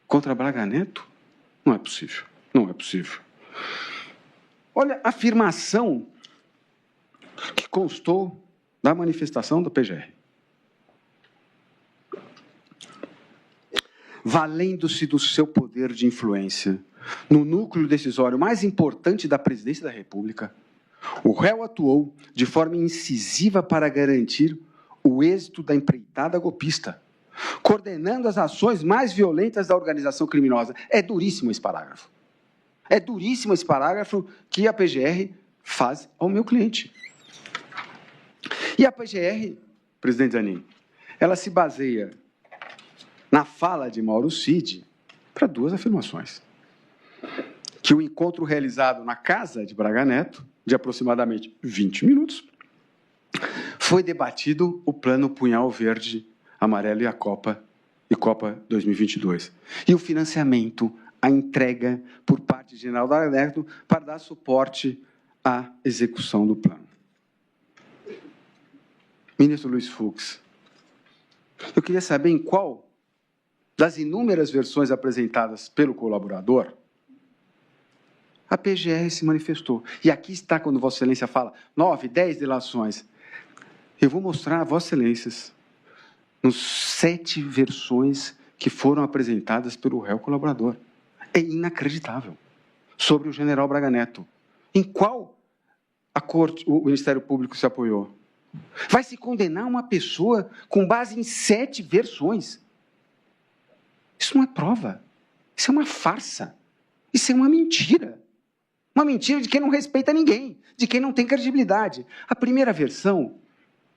contra Braga Neto? Não é possível. Não é possível. Olha a afirmação que constou da manifestação do PGR. Valendo-se do seu poder de influência no núcleo decisório mais importante da Presidência da República, o réu atuou de forma incisiva para garantir o êxito da empreitada golpista, coordenando as ações mais violentas da organização criminosa. É duríssimo esse parágrafo. É duríssimo esse parágrafo que a PGR faz ao meu cliente. E a PGR, presidente Zanin, ela se baseia na fala de Mauro Cid para duas afirmações. Que o encontro realizado na casa de Braga Neto, de aproximadamente 20 minutos, foi debatido o plano Punhal Verde, Amarelo e Copa 2022. E o financiamento, a entrega por parte de General Braga Neto para dar suporte à execução do plano. Ministro Luiz Fux, eu queria saber em qual das inúmeras versões apresentadas pelo colaborador a PGR se manifestou. E aqui está quando Vossa Excelência fala 9, 10 delações. Eu vou mostrar a Vossa Excelências nos 7 versões que foram apresentadas pelo réu colaborador. É inacreditável. Sobre o general Braga Neto. Em qual a Corte, o Ministério Público se apoiou? Vai se condenar uma pessoa com base em 7 versões. Isso não é prova. Isso é uma farsa. Isso é uma mentira. Uma mentira de quem não respeita ninguém, de quem não tem credibilidade. A primeira versão,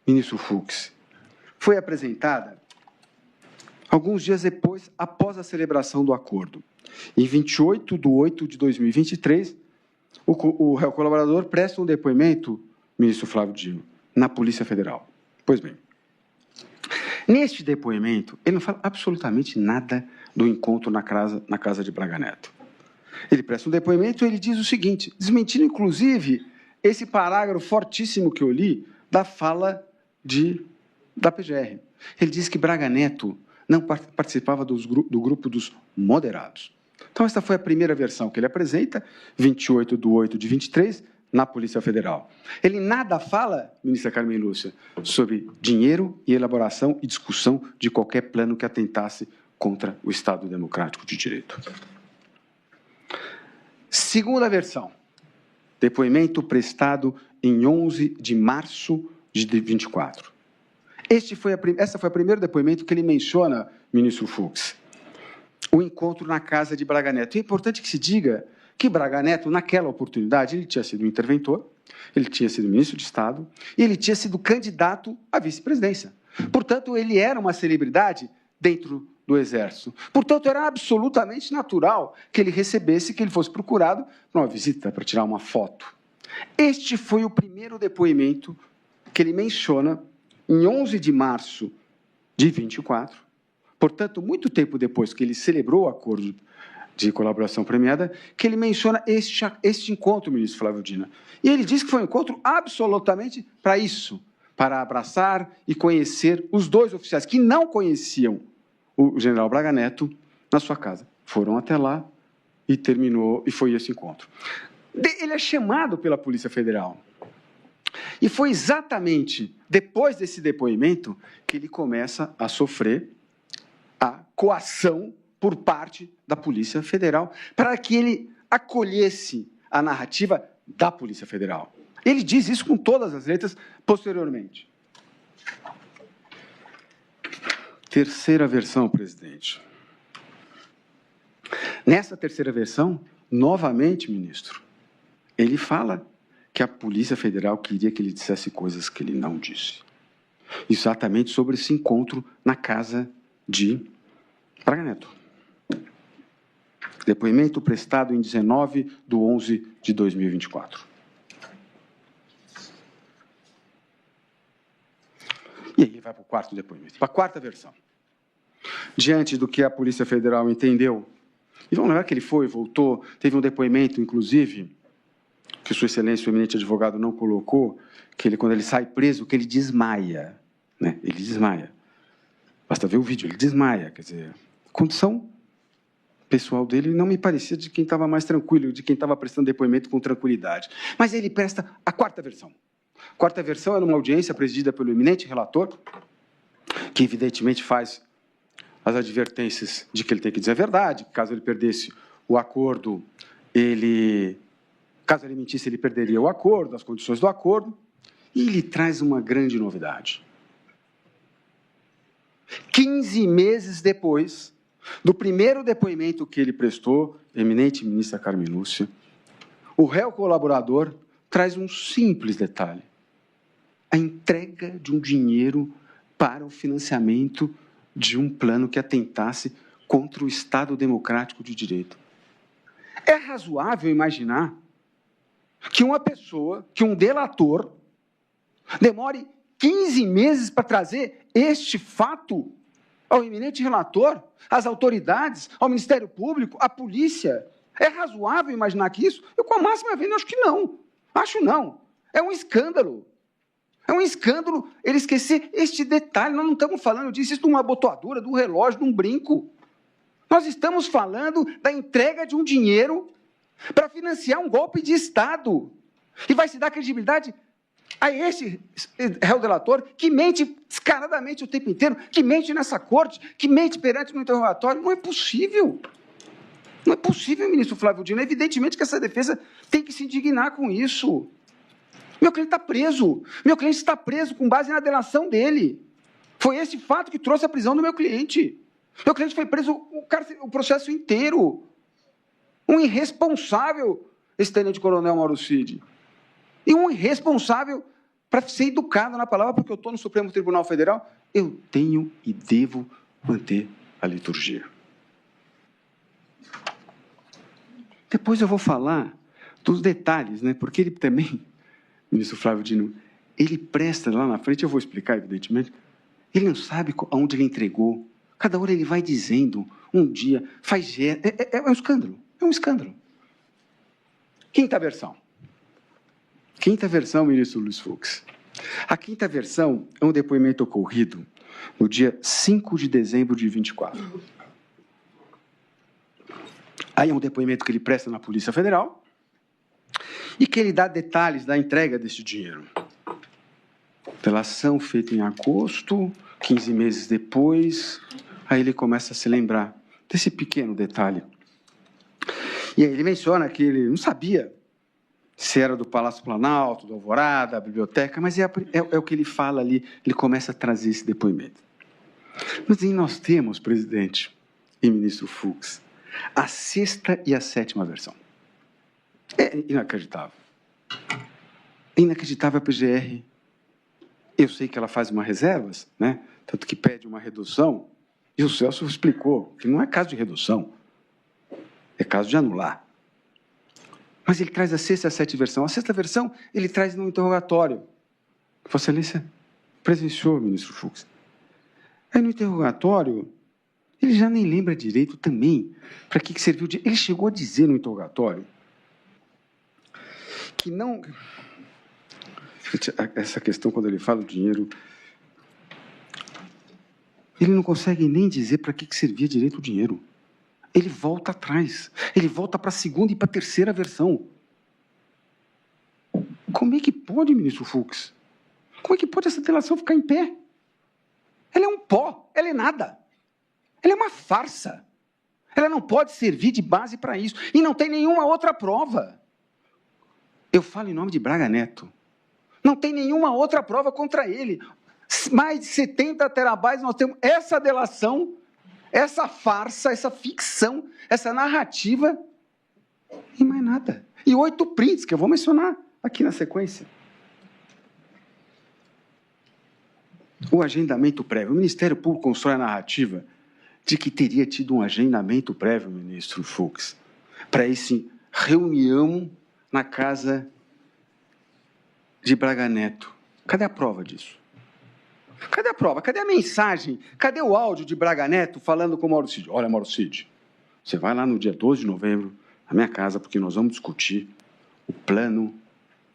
ministro Fux, foi apresentada alguns dias depois, após a celebração do acordo. Em 28/8/2023, o réu colaborador presta um depoimento, ministro Flávio Dino, na Polícia Federal. Pois bem, neste depoimento, ele não fala absolutamente nada do encontro na casa de Braga Neto. Ele presta um depoimento e ele diz o seguinte, desmentindo, inclusive, esse parágrafo fortíssimo que eu li da fala da PGR. Ele diz que Braga Neto não participava do grupo dos moderados. Então, essa foi a primeira versão que ele apresenta, 28/8/23, na Polícia Federal. Ele nada fala, ministra Carmen Lúcia, sobre dinheiro e elaboração e discussão de qualquer plano que atentasse contra o Estado Democrático de Direito. Segunda versão, depoimento prestado em 11 de março de 24. Essa foi o primeiro depoimento que ele menciona, ministro Fux, o encontro na casa de Braga Neto. É importante que se diga que Braga Neto, naquela oportunidade, ele tinha sido um interventor, ele tinha sido ministro de Estado e ele tinha sido candidato à vice-presidência. Portanto, ele era uma celebridade dentro do Exército. Portanto, era absolutamente natural que ele recebesse, que ele fosse procurado para uma visita, para tirar uma foto. Este foi o primeiro depoimento que ele menciona em 11 de março de 24. Portanto, muito tempo depois que ele celebrou o acordo de colaboração premiada, que ele menciona este encontro, ministro Flávio Dino. E ele diz que foi um encontro absolutamente para isso, para abraçar e conhecer os dois oficiais que não conheciam o general Braga Neto na sua casa. Foram até lá e terminou, e foi esse encontro. Ele é chamado pela Polícia Federal. E foi exatamente depois desse depoimento que ele começa a sofrer a coação por parte da Polícia Federal para que ele acolhesse a narrativa da Polícia Federal. Ele diz isso com todas as letras posteriormente. Terceira versão, presidente. Nessa terceira versão, novamente, ministro, ele fala que a Polícia Federal queria que ele dissesse coisas que ele não disse. Exatamente sobre esse encontro na casa de Braga Neto. Depoimento prestado em 19/11/2024. E aí ele vai para o quarto depoimento, para a quarta versão. Diante do que a Polícia Federal entendeu, e vamos lembrar que ele foi, voltou, teve um depoimento, inclusive, que Sua Excelência, o eminente advogado, não colocou, que ele, quando ele sai preso, que ele desmaia. Né? Ele desmaia. Basta ver o vídeo, ele desmaia. Quer dizer, condição pessoal dele não me parecia de quem estava mais tranquilo, de quem estava prestando depoimento com tranquilidade. Mas ele presta a quarta versão. A quarta versão é numa audiência presidida pelo eminente relator, que evidentemente faz as advertências de que ele tem que dizer a verdade, que caso ele perdesse o acordo, caso ele mentisse, ele perderia o acordo, as condições do acordo, e ele traz uma grande novidade. 15 meses depois do primeiro depoimento que ele prestou, eminente ministra Carmen Lúcia, o réu colaborador traz um simples detalhe: a entrega de um dinheiro para o financiamento de um plano que atentasse contra o Estado Democrático de Direito. É razoável imaginar que uma pessoa, que um delator, demore 15 meses para trazer este fato ao eminente relator, às autoridades, ao Ministério Público, à polícia? É razoável imaginar que isso? Eu, com a máxima vênia, acho que não. Acho não. É um escândalo. É um escândalo ele esquecer este detalhe. Nós não estamos falando disso, isso de uma abotoadura, de um relógio, de um brinco. Nós estamos falando da entrega de um dinheiro para financiar um golpe de Estado. E vai se dar credibilidade a esse réu delator que mente descaradamente o tempo inteiro, que mente nessa corte, que mente perante no interrogatório. Não é possível. Não é possível, ministro Flávio Dino. Evidentemente que essa defesa tem que se indignar com isso. Meu cliente está preso. Meu cliente está preso com base na delação dele. Foi esse fato que trouxe a prisão do meu cliente. Meu cliente foi preso o processo inteiro. Um irresponsável, esse tenente-coronel Mauro Cid. E um irresponsável, para ser educado na palavra, porque eu estou no Supremo Tribunal Federal, eu tenho e devo manter a liturgia. Depois eu vou falar dos detalhes, né? Porque ele também, ministro Flávio Dino, ele presta lá na frente, eu vou explicar, evidentemente, ele não sabe aonde ele entregou. Cada hora ele vai dizendo, um dia, faz gesto. É um escândalo, é um escândalo. Quinta versão. Quinta versão, ministro Luiz Fux. A quinta versão é um depoimento ocorrido no dia 5 de dezembro de 24. Aí é um depoimento que ele presta na Polícia Federal e que ele dá detalhes da entrega desse dinheiro. Delação feita em agosto, 15 meses depois, aí ele começa a se lembrar desse pequeno detalhe. E aí ele menciona que ele não sabia se era do Palácio Planalto, do Alvorada, da biblioteca, mas é o que ele fala ali, ele começa a trazer esse depoimento. Mas aí nós temos, presidente e ministro Fux, a sexta e a sétima versão. É inacreditável. É inacreditável a PGR. Eu sei que ela faz umas reservas, né? Tanto que pede uma redução, e o Celso explicou que não é caso de redução, é caso de anular. Mas ele traz a sexta e a sétima versão. A sexta versão ele traz no interrogatório. Vossa Excelência presenciou, ministro Fux. Aí no interrogatório, ele já nem lembra direito também para que serviu. Ele chegou a dizer no interrogatório que não... Essa questão, quando ele fala do dinheiro, ele não consegue nem dizer para que servia direito o dinheiro. Ele volta atrás. Ele volta para a segunda e para a terceira versão. Como é que pode, ministro Fux? Como é que pode essa delação ficar em pé? Ela é um pó, ela é nada. Ela é uma farsa. Ela não pode servir de base para isso. E não tem nenhuma outra prova. Eu falo em nome de Braga Neto. Não tem nenhuma outra prova contra ele. Mais de 70 terabytes nós temos essa delação, essa farsa, essa ficção, essa narrativa e mais nada. E 8 prints que eu vou mencionar aqui na sequência. O agendamento prévio. O Ministério Público constrói a narrativa de que teria tido um agendamento prévio, ministro Fux, para esse reunião na casa de Braga Neto. Cadê a prova disso? Cadê a prova? Cadê a mensagem? Cadê o áudio de Braga Neto falando com o Mauro Cid? Olha, Mauro Cid, você vai lá no dia 12 de novembro, na minha casa, porque nós vamos discutir o plano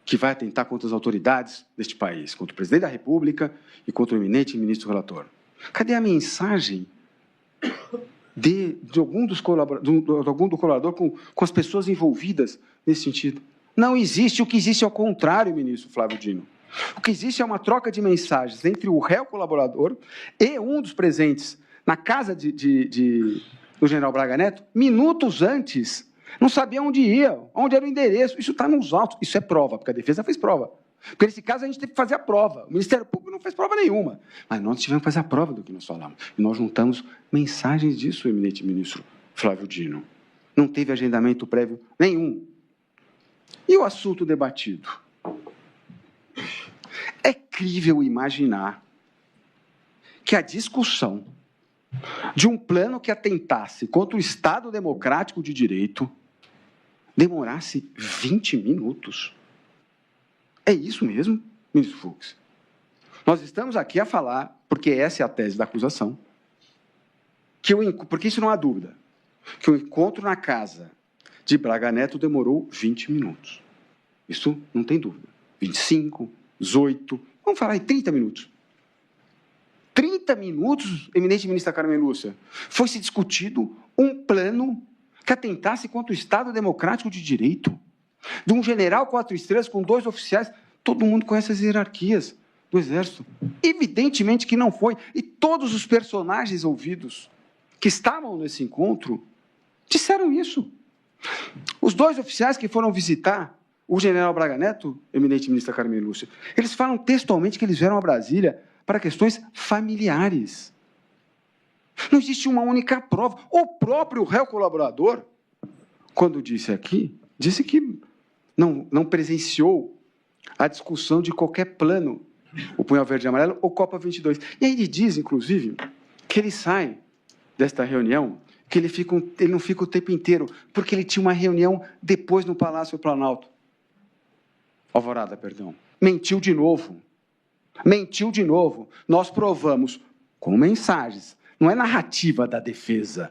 que vai atentar contra as autoridades deste país, contra o presidente da República e contra o eminente ministro relator. Cadê a mensagem de algum dos colaborador com as pessoas envolvidas nesse sentido. Não existe. O que existe é o contrário, ministro Flávio Dino. O que existe é uma troca de mensagens entre o réu colaborador e um dos presentes na casa do general Braga Neto, minutos antes, não sabia onde ia, onde era o endereço. Isso está nos autos. Isso é prova, porque a defesa fez prova. Porque nesse caso a gente teve que fazer a prova. O Ministério Público não fez prova nenhuma. Mas nós tivemos que fazer a prova do que nós falamos. E nós juntamos mensagens disso, eminente ministro Flávio Dino. Não teve agendamento prévio nenhum. E o assunto debatido? É crível imaginar que a discussão de um plano que atentasse contra o Estado Democrático de Direito demorasse 20 minutos. É isso mesmo, ministro Fux? Nós estamos aqui a falar, porque essa é a tese da acusação, porque isso não há dúvida, que o encontro na casa de Braga Neto demorou 20 minutos. Isso não tem dúvida. 25, 18, vamos falar em 30 minutos. 30 minutos, eminente ministra Carmen Lúcia, foi se discutido um plano que atentasse contra o Estado Democrático de Direito, de um general 4 estrelas com 2 oficiais. Todo mundo conhece as hierarquias do Exército. Evidentemente que não foi. E todos os personagens ouvidos que estavam nesse encontro disseram isso. Os 2 oficiais que foram visitar o general Braga Neto, eminente ministra Carmen Lúcia, eles falam textualmente que eles vieram a Brasília para questões familiares. Não existe uma única prova. O próprio réu colaborador, quando disse aqui, disse que não presenciou a discussão de qualquer plano, o Punhal Verde e Amarelo ou Copa 22. E aí ele diz, inclusive, que ele sai desta reunião, que ele não fica o tempo inteiro, porque ele tinha uma reunião depois no Palácio Planalto. Alvorada, perdão. Mentiu de novo. Mentiu de novo. Nós provamos com mensagens, não é narrativa da defesa,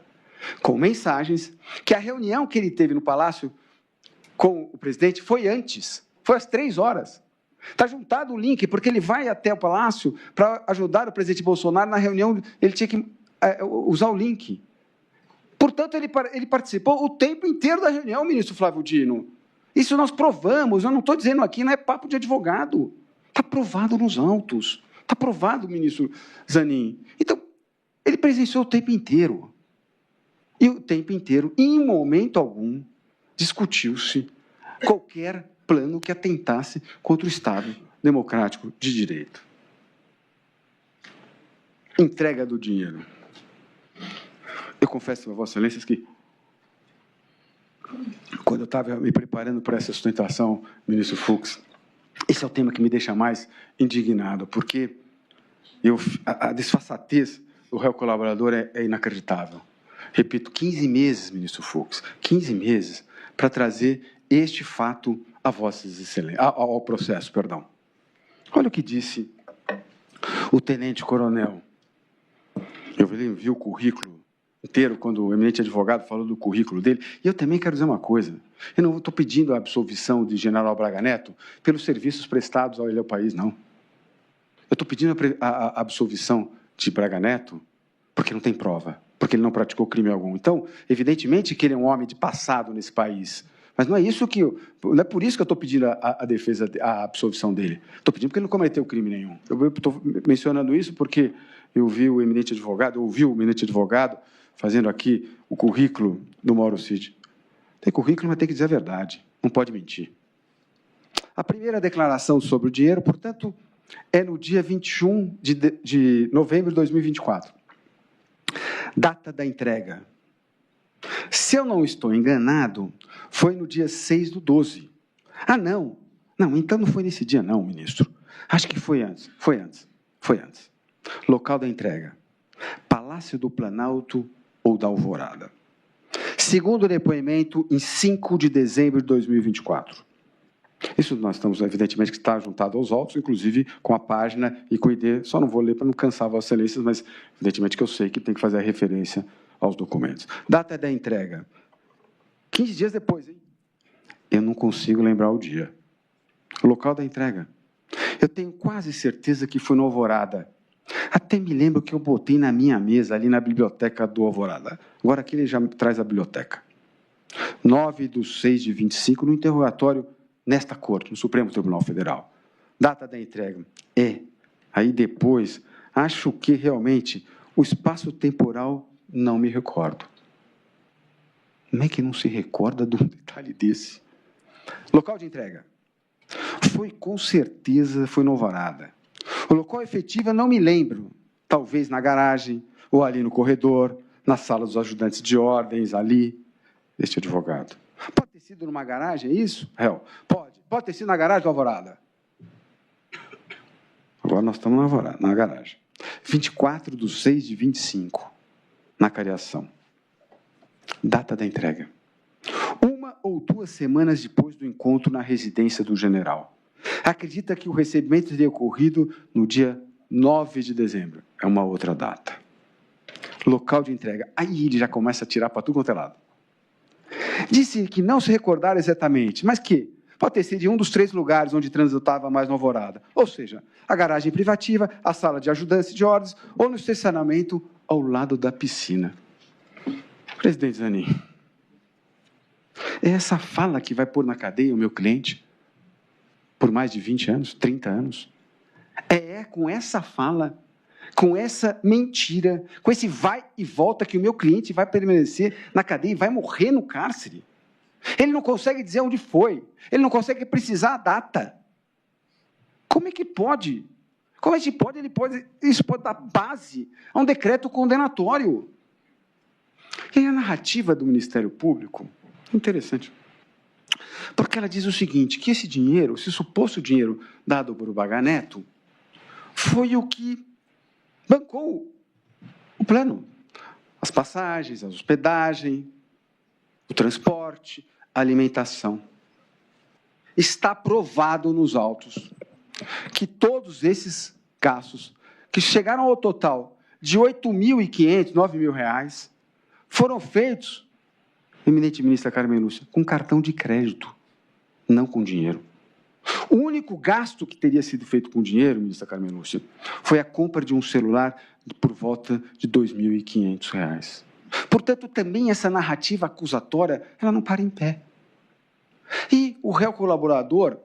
com mensagens, que a reunião que ele teve no Palácio com o presidente foi antes, foi às 3 horas. Está juntado o link, porque ele vai até o Palácio para ajudar o presidente Bolsonaro na reunião, ele tinha que usar o link. Portanto, ele participou o tempo inteiro da reunião, ministro Flávio Dino. Isso nós provamos, eu não estou dizendo aqui, não é papo de advogado. Está provado nos autos. Está provado, ministro Zanin. Então, ele presenciou o tempo inteiro. E o tempo inteiro, em momento algum, discutiu-se qualquer plano que atentasse contra o Estado Democrático de Direito. Entrega do dinheiro. Eu confesso a Vossa Excelências que, quando eu estava me preparando para essa sustentação, ministro Fux, esse é o tema que me deixa mais indignado, porque a desfaçatez do réu colaborador é inacreditável. Repito, 15 meses, ministro Fux, 15 meses para trazer este fato a Vossas Excelências, ao processo, perdão. Olha o que disse o tenente-coronel. Eu vi o currículo inteiro, quando o eminente advogado falou do currículo dele. E eu também quero dizer uma coisa. Eu não estou pedindo a absolvição de general Braga Neto pelos serviços prestados ao país, não. Eu estou pedindo a absolvição de Braga Neto porque não tem prova, porque ele não praticou crime algum. Então, evidentemente que ele é um homem de passado nesse país. Mas não é isso que não é por isso que eu estou pedindo a defesa, a absolvição dele. Estou pedindo porque ele não cometeu crime nenhum. Eu estou mencionando isso porque eu ouvi o eminente advogado fazendo aqui o currículo do Mauro Cid. Tem currículo, mas tem que dizer a verdade. Não pode mentir. A primeira declaração sobre o dinheiro, portanto, é no dia 21 de novembro de 2024. Data da entrega. Se eu não estou enganado, foi no dia 6/12. Ah, não. Não, então não foi nesse dia, não, ministro. Acho que foi antes. Foi antes. Local da entrega. Palácio do Planalto ou da Alvorada. Segundo o depoimento, em 5 de dezembro de 2024. Isso nós estamos, evidentemente, que está juntado aos autos, inclusive com a página e com o ID. Só não vou ler para não cansar Vossas Excelências, mas, evidentemente, que eu sei que tem que fazer a referência aos documentos. Data da entrega. 15 dias depois, hein? Eu não consigo lembrar o dia. O local da entrega. Eu tenho quase certeza que foi no Alvorada. Até me lembro que eu botei na minha mesa, ali na biblioteca do Alvorada. Agora aqui ele já traz a biblioteca. 9/6/25, no interrogatório nesta corte, no Supremo Tribunal Federal. Data da entrega. Aí depois, acho que realmente o espaço temporal não me recordo. Como é que não se recorda de um detalhe desse? Local de entrega. Com certeza foi no Alvorada. O local efetivo eu não me lembro. Talvez na garagem, ou ali no corredor, na sala dos ajudantes de ordens, ali. Este advogado. Pode ter sido numa garagem, é isso, réu? Pode. Pode ter sido na garagem do Alvorada. Agora nós estamos na garagem. 24/6/25, na Cariação. Data da entrega. 1 ou 2 semanas depois do encontro na residência do general. Acredita que o recebimento teria ocorrido no dia 9 de dezembro. É uma outra data. Local de entrega. Aí ele já começa a tirar para tudo quanto é lado. Disse que não se recordar exatamente, mas que pode ter sido de um dos 3 lugares onde transitava mais no Alvorada. Ou seja, a garagem privativa, a sala de ajudantes de ordens ou no estacionamento ao lado da piscina. Presidente Zanin, é essa fala que vai pôr na cadeia o meu cliente por mais de 20 anos, 30 anos? É com essa fala, com essa mentira, com esse vai e volta que o meu cliente vai permanecer na cadeia e vai morrer no cárcere? Ele não consegue dizer onde foi, ele não consegue precisar a data. Como é que pode? Como é que pode? Isso pode dar base a um decreto condenatório. E aí a narrativa do Ministério Público, interessante, porque ela diz o seguinte, que esse dinheiro, esse suposto dinheiro dado por Braga Neto, foi o que bancou o plano. As passagens, a hospedagem, o transporte, a alimentação. Está provado nos autos que todos esses gastos, que chegaram ao total de R$ 8.500, R$ 9.000, foram feitos, eminente ministra Carmen Lúcia, com cartão de crédito, não com dinheiro. O único gasto que teria sido feito com dinheiro, ministra Carmen Lúcia, foi a compra de um celular por volta de R$ 2.500. Portanto, também essa narrativa acusatória, ela não para em pé. E o réu colaborador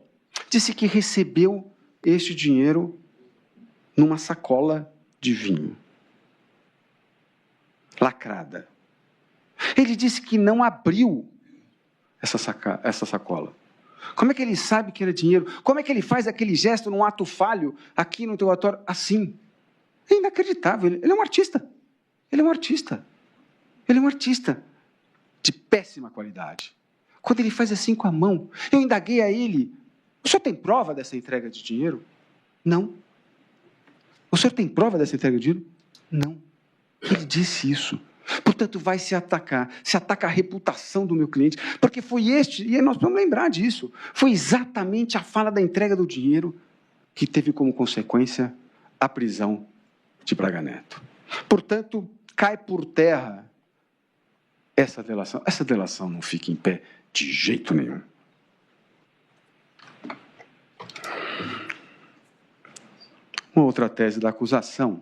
disse que recebeu este dinheiro numa sacola de vinho, lacrada. Ele disse que não abriu essa sacola. Como é que ele sabe que era dinheiro? Como é que ele faz aquele gesto num ato falho aqui no interrogatório assim? É inacreditável. Ele é um artista. Ele é um artista. Ele é um artista de péssima qualidade. Quando ele faz assim com a mão, eu indaguei a ele, o senhor tem prova dessa entrega de dinheiro? Não. O senhor tem prova dessa entrega de dinheiro? Não. Ele disse isso. Portanto, vai se ataca a reputação do meu cliente, porque foi e nós vamos lembrar disso, foi exatamente a fala da entrega do dinheiro que teve como consequência a prisão de Braga Neto. Portanto, cai por terra essa delação. Essa delação não fica em pé de jeito nenhum. Uma outra tese da acusação